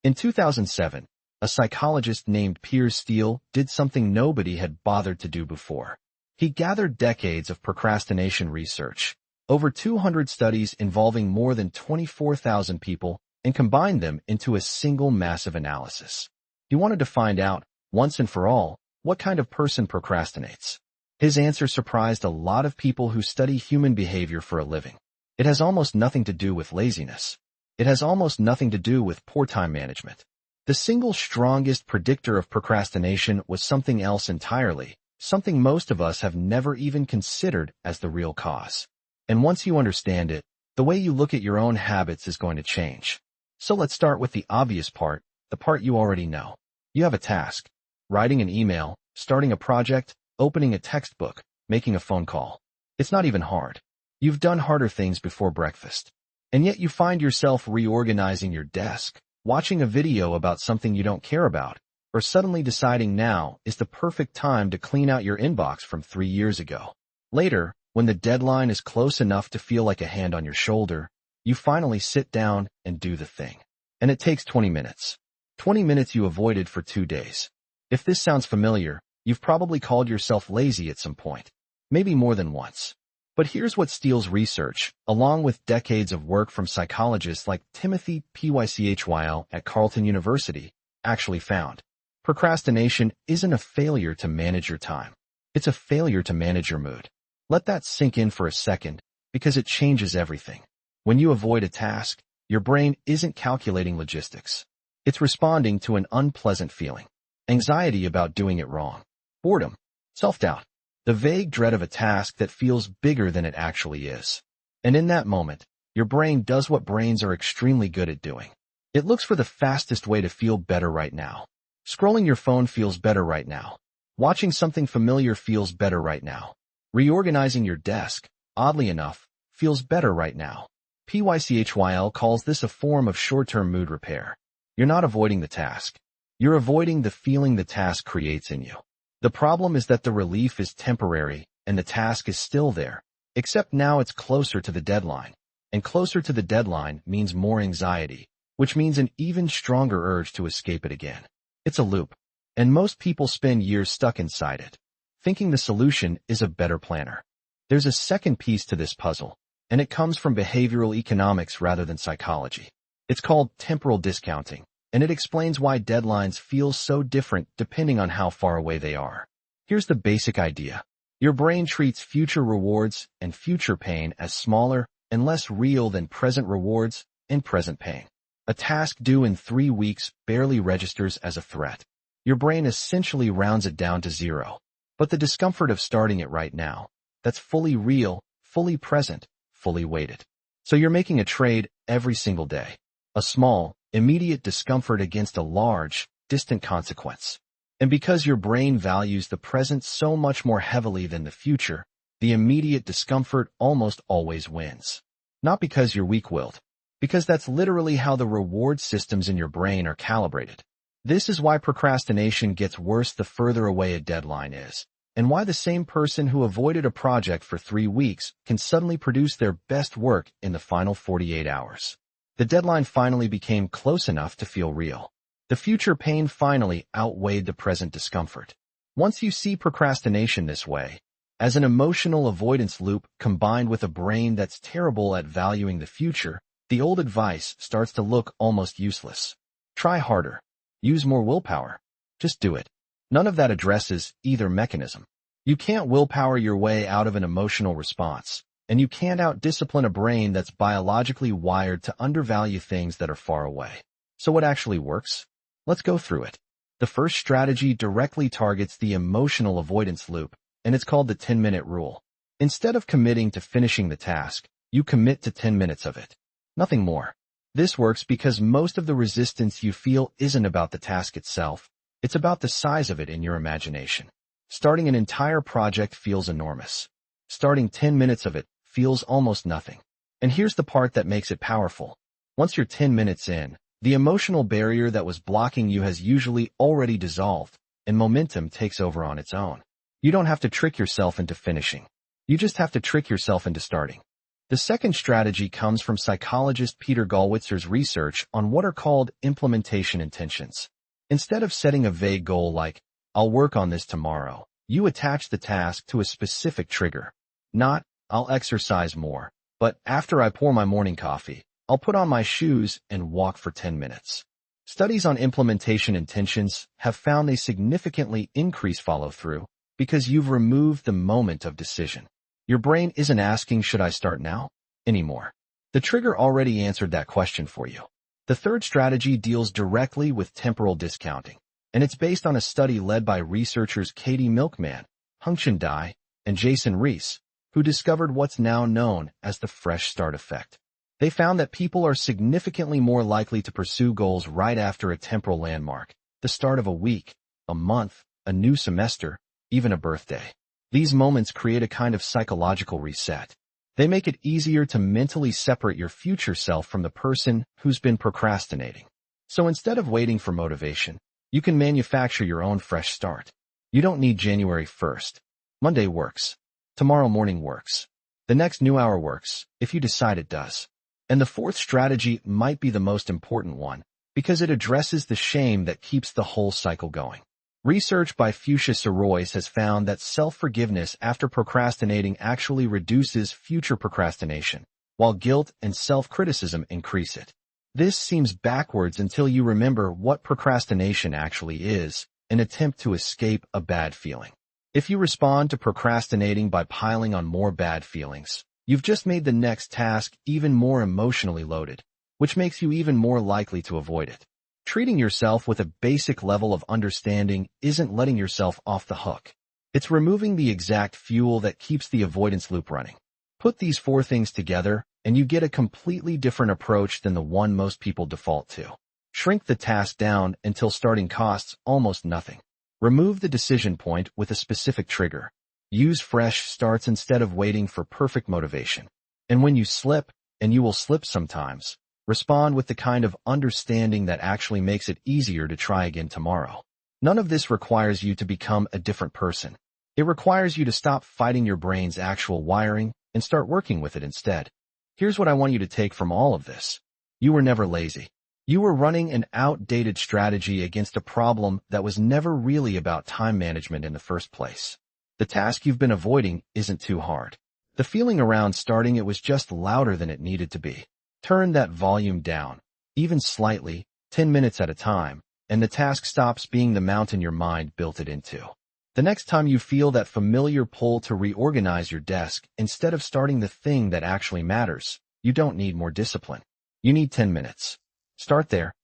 In 2007, a psychologist named Piers Steel did something nobody had bothered to do before. He gathered decades of procrastination research, over 200 studies involving more than 24,000 people, and combined them into a single massive analysis. He wanted to find out, once and for all, what kind of person procrastinates. His answer surprised a lot of people who study human behavior for a living. It has almost nothing to do with laziness. It has almost nothing to do with poor time management. The single strongest predictor of procrastination was something else entirely, something most of us have never even considered as the real cause. And once you understand it, the way you look at your own habits is going to change. So let's start with the obvious part, the part you already know. You have a task: writing an email, starting a project, opening a textbook, making a phone call. It's not even hard. You've done harder things before breakfast. And yet you find yourself reorganizing your desk, watching a video about something you don't care about, or suddenly deciding now is the perfect time to clean out your inbox from 3 years ago. Later, when the deadline is close enough to feel like a hand on your shoulder, you finally sit down and do the thing. And it takes 20 minutes. 20 minutes you avoided for 2 days. If this sounds familiar, you've probably called yourself lazy at some point, maybe more than once. But here's what Steele's research, along with decades of work from psychologists like Timothy Pychyl at Carleton University, actually found. Procrastination isn't a failure to manage your time. It's a failure to manage your mood. Let that sink in for a second, because it changes everything. When you avoid a task, your brain isn't calculating logistics. It's responding to an unpleasant feeling. Anxiety about doing it wrong. Boredom. Self-doubt. The vague dread of a task that feels bigger than it actually is. And in that moment, your brain does what brains are extremely good at doing. It looks for the fastest way to feel better right now. Scrolling your phone feels better right now. Watching something familiar feels better right now. Reorganizing your desk, oddly enough, feels better right now. Pychyl calls this a form of short-term mood repair. You're not avoiding the task. You're avoiding the feeling the task creates in you. The problem is that the relief is temporary, and the task is still there, except now it's closer to the deadline. And closer to the deadline means more anxiety, which means an even stronger urge to escape it again. It's a loop, and most people spend years stuck inside it, thinking the solution is a better planner. There's a second piece to this puzzle, and it comes from behavioral economics rather than psychology. It's called temporal discounting, and it explains why deadlines feel so different depending on how far away they are. Here's the basic idea. Your brain treats future rewards and future pain as smaller and less real than present rewards and present pain. A task due in 3 weeks barely registers as a threat. Your brain essentially rounds it down to 0. But the discomfort of starting it right now, that's fully real, fully present, fully weighted. So you're making a trade every single day. A small, immediate discomfort against a large, distant consequence. And because your brain values the present so much more heavily than the future, the immediate discomfort almost always wins. Not because you're weak-willed, because that's literally how the reward systems in your brain are calibrated. This is why procrastination gets worse the further away a deadline is, and why the same person who avoided a project for 3 weeks can suddenly produce their best work in the final 48 hours. The deadline finally became close enough to feel real. The future pain finally outweighed the present discomfort. Once you see procrastination this way, as an emotional avoidance loop combined with a brain that's terrible at valuing the future, the old advice starts to look almost useless. Try harder. Use more willpower. Just do it. None of that addresses either mechanism. You can't willpower your way out of an emotional response. And you can't out-discipline a brain that's biologically wired to undervalue things that are far away. So what actually works? Let's go through it. The first strategy directly targets the emotional avoidance loop, and it's called the 10-minute rule. Instead of committing to finishing the task, you commit to 10 minutes of it. Nothing more. This works because most of the resistance you feel isn't about the task itself. It's about the size of it in your imagination. Starting an entire project feels enormous. Starting 10 minutes of it feels almost nothing. And here's the part that makes it powerful. Once you're 10 minutes in, the emotional barrier that was blocking you has usually already dissolved, and momentum takes over on its own. You don't have to trick yourself into finishing. You just have to trick yourself into starting. The second strategy comes from psychologist Peter Gollwitzer's research on what are called implementation intentions. Instead of setting a vague goal like, I'll work on this tomorrow, you attach the task to a specific trigger. Not, I'll exercise more, but after I pour my morning coffee, I'll put on my shoes and walk for 10 minutes. Studies on implementation intentions have found they significantly increase follow-through because you've removed the moment of decision. Your brain isn't asking, should I start now? Anymore. The trigger already answered that question for you. The third strategy deals directly with temporal discounting, and it's based on a study led by researchers Katie Milkman, Hongchen Dai, and Jason Reese, who discovered what's now known as the fresh start effect. They found that people are significantly more likely to pursue goals right after a temporal landmark, the start of a week, a month, a new semester, even a birthday. These moments create a kind of psychological reset. They make it easier to mentally separate your future self from the person who's been procrastinating. So instead of waiting for motivation, you can manufacture your own fresh start. You don't need January 1st. Monday works. Tomorrow morning works. The next new hour works, if you decide it does. And the fourth strategy might be the most important one, because it addresses the shame that keeps the whole cycle going. Research by Fuchsia Sorois has found that self-forgiveness after procrastinating actually reduces future procrastination, while guilt and self-criticism increase it. This seems backwards until you remember what procrastination actually is, an attempt to escape a bad feeling. If you respond to procrastinating by piling on more bad feelings, you've just made the next task even more emotionally loaded, which makes you even more likely to avoid it. Treating yourself with a basic level of understanding isn't letting yourself off the hook. It's removing the exact fuel that keeps the avoidance loop running. Put these four things together, and you get a completely different approach than the one most people default to. Shrink the task down until starting costs almost nothing. Remove the decision point with a specific trigger. Use fresh starts instead of waiting for perfect motivation. And when you slip, and you will slip sometimes, respond with the kind of understanding that actually makes it easier to try again tomorrow. None of this requires you to become a different person. It requires you to stop fighting your brain's actual wiring and start working with it instead. Here's what I want you to take from all of this. You were never lazy. You were running an outdated strategy against a problem that was never really about time management in the first place. The task you've been avoiding isn't too hard. The feeling around starting it was just louder than it needed to be. Turn that volume down, even slightly, 10 minutes at a time, and the task stops being the mountain your mind built it into. The next time you feel that familiar pull to reorganize your desk instead of starting the thing that actually matters, you don't need more discipline. You need 10 minutes. Start there,